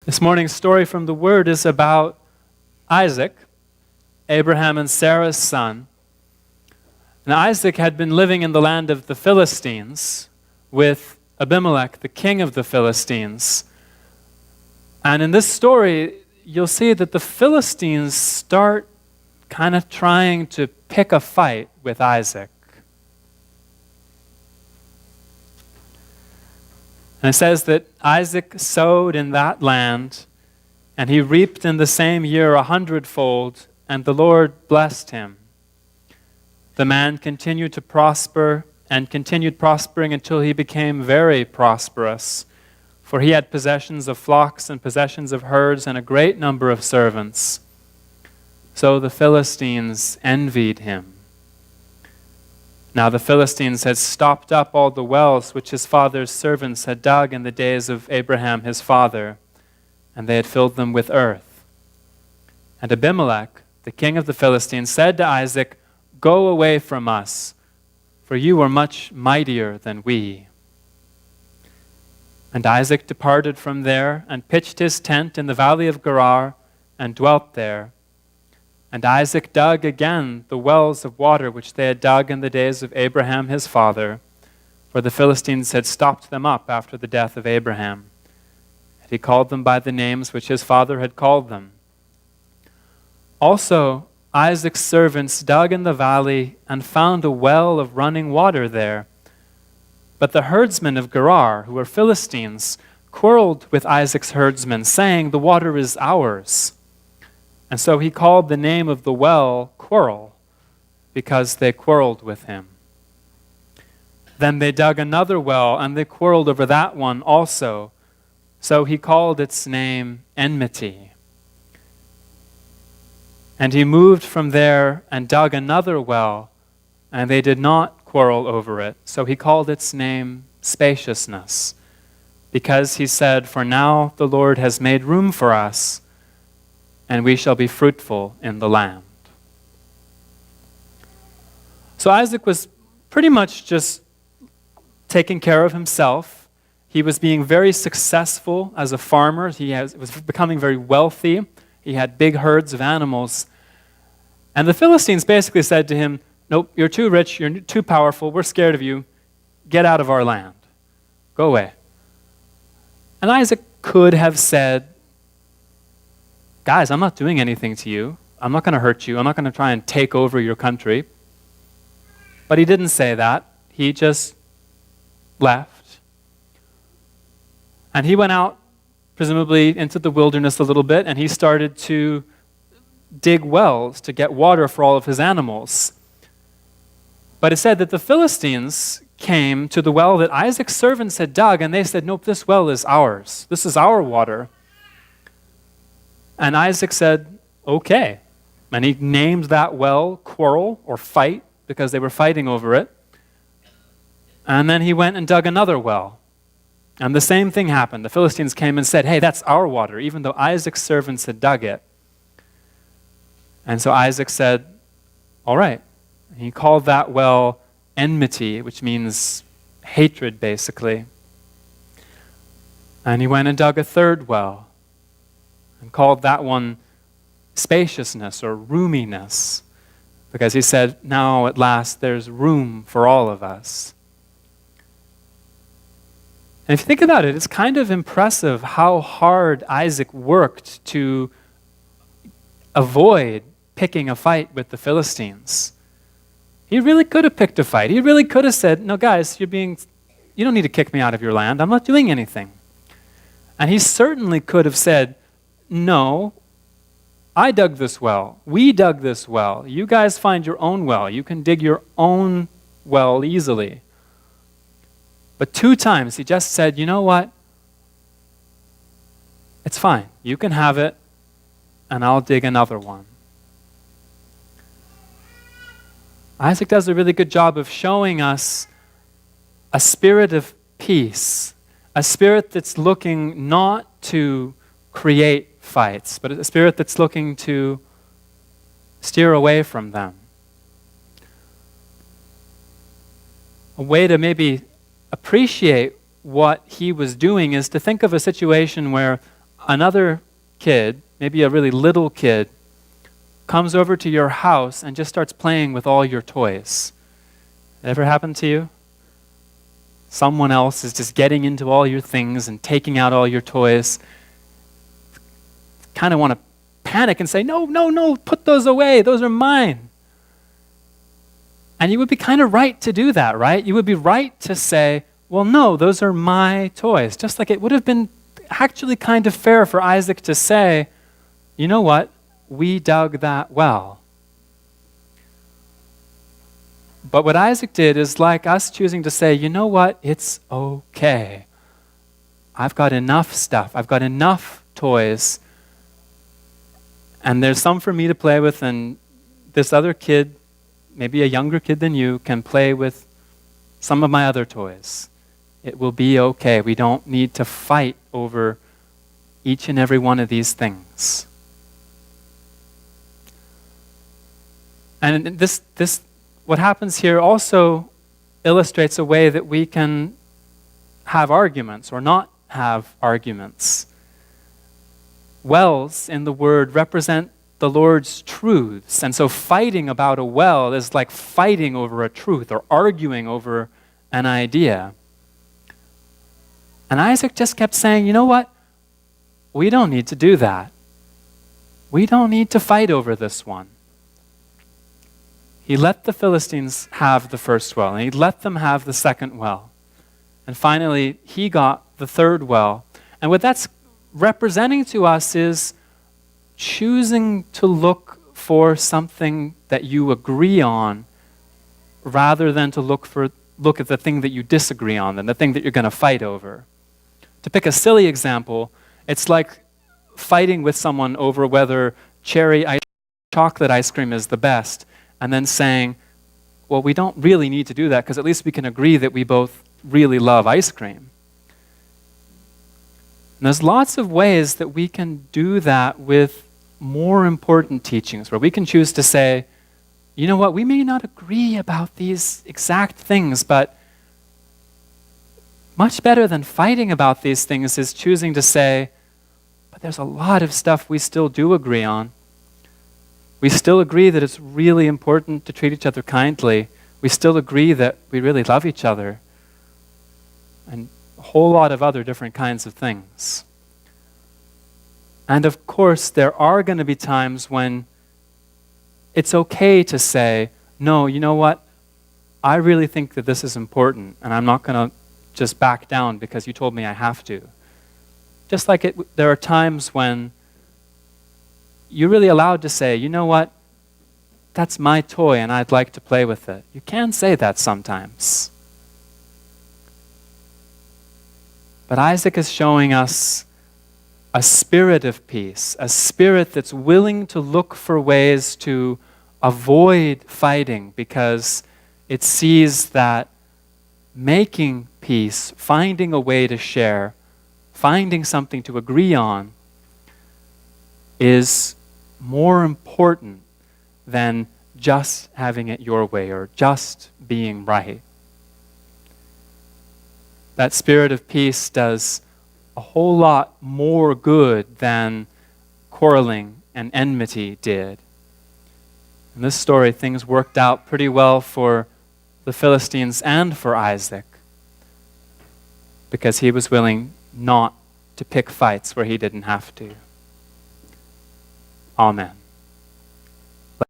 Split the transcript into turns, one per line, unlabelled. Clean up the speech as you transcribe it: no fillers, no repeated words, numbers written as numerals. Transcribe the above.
This morning's story from the Word is about Isaac, Abraham and Sarah's son. And Isaac had been living in the land of the Philistines with Abimelech, the king of the Philistines. And in this story, you'll see that the Philistines start kind of trying to pick a fight with Isaac. And it says that Isaac sowed in that land, and he reaped in the same year 100-fold, and the Lord blessed him. The man continued to prosper and continued prospering until he became very prosperous, for he had possessions of flocks and possessions of herds and a great number of servants. So the Philistines envied him. Now the Philistines had stopped up all the wells which his father's servants had dug in the days of Abraham his father, and they had filled them with earth. And Abimelech, the king of the Philistines, said to Isaac, "Go away from us, for you are much mightier than we." And Isaac departed from there and pitched his tent in the valley of Gerar and dwelt there. And Isaac dug again the wells of water which they had dug in the days of Abraham his father, for the Philistines had stopped them up after the death of Abraham. And he called them by the names which his father had called them. Also Isaac's servants dug in the valley and found a well of running water there. But the herdsmen of Gerar, who were Philistines, quarreled with Isaac's herdsmen, saying, "The water is ours." And so he called the name of the well Quarrel, because they quarreled with him. Then they dug another well, and they quarreled over that one also. So he called its name Enmity. And he moved from there and dug another well, and they did not quarrel over it. So he called its name Spaciousness, because he said, "For now the Lord has made room for us, and we shall be fruitful in the land." So Isaac was pretty much just taking care of himself. He was being very successful as a farmer. He was becoming very wealthy. He had big herds of animals. And the Philistines basically said to him, "Nope, you're too rich, you're too powerful, we're scared of you. Get out of our land. Go away." And Isaac could have said, "Guys, I'm not doing anything to you. I'm not going to hurt you. I'm not going to try and take over your country." But he didn't say that. He just left. And he went out, presumably into the wilderness a little bit, and he started to dig wells to get water for all of his animals. But it said that the Philistines came to the well that Isaac's servants had dug, and they said, "Nope, this well is ours. This is our water." And Isaac said, "Okay." And he named that well Quarrel, or Fight, because they were fighting over it. And then he went and dug another well. And the same thing happened. The Philistines came and said, "Hey, that's our water," even though Isaac's servants had dug it. And so Isaac said, "All right." And he called that well Enmity, which means hatred, basically. And he went and dug a third well and called that one Spaciousness, or Roominess, because he said, "Now at last there's room for all of us." And if you think about it, it's kind of impressive how hard Isaac worked to avoid picking a fight with the Philistines. He really could have picked a fight. He really could have said, "No, guys, you don't need to kick me out of your land. I'm not doing anything." And he certainly could have said, "No, I dug this well. We dug this well. You guys find your own well. You can dig your own well easily." But 2 times he just said, "You know what? It's fine. You can have it, and I'll dig another one." Isaac does a really good job of showing us a spirit of peace, a spirit that's looking not to create fights, but a spirit that's looking to steer away from them. A way to maybe appreciate what he was doing is to think of a situation where another kid, maybe a really little kid, comes over to your house and just starts playing with all your toys. Ever happened to you? Someone else is just getting into all your things and taking out all your toys. Kind of want to panic and say, no, no, no, put those away. Those are mine. And you would be kind of right to do that, right? You would be right to say, well, no, those are my toys. Just like it would have been actually kind of fair for Isaac to say, you know what? We dug that well. But what Isaac did is like us choosing to say, you know what? It's okay. I've got enough stuff. I've got enough toys. And there's some for me to play with, and this other kid, maybe a younger kid than you, can play with some of my other toys. It will be okay. We don't need to fight over each and every one of these things. And this what happens here also illustrates a way that we can have arguments or not have arguments. Wells in the word represent the Lord's truths. And so fighting about a well is like fighting over a truth or arguing over an idea. And Isaac just kept saying, you know what? We don't need to do that. We don't need to fight over this one. He let the Philistines have the first well, and he let them have the second well. And finally, he got the third well. And what that's representing to us is choosing to look for something that you agree on rather than to look at the thing that you disagree on and the thing that you're going to fight over. To pick a silly example, it's like fighting with someone over whether chocolate ice cream is the best, and then saying, well, we don't really need to do that because at least we can agree that we both really love ice cream. And there's lots of ways that we can do that with more important teachings, where we can choose to say, you know what, we may not agree about these exact things, but much better than fighting about these things is choosing to say, but there's a lot of stuff we still do agree on. We still agree that it's really important to treat each other kindly. We still agree that we really love each other. And a whole lot of other different kinds of things. And of course, there are going to be times when it's okay to say, no, you know what? I really think that this is important, and I'm not going to just back down because you told me I have to. Just like there are times when you're really allowed to say, you know what? That's my toy and I'd like to play with it. You can say that sometimes. But Isaac is showing us a spirit of peace, a spirit that's willing to look for ways to avoid fighting because it sees that making peace, finding a way to share, finding something to agree on is more important than just having it your way or just being right. That spirit of peace does a whole lot more good than quarreling and enmity did. In this story, things worked out pretty well for the Philistines and for Isaac because he was willing not to pick fights where he didn't have to. Amen.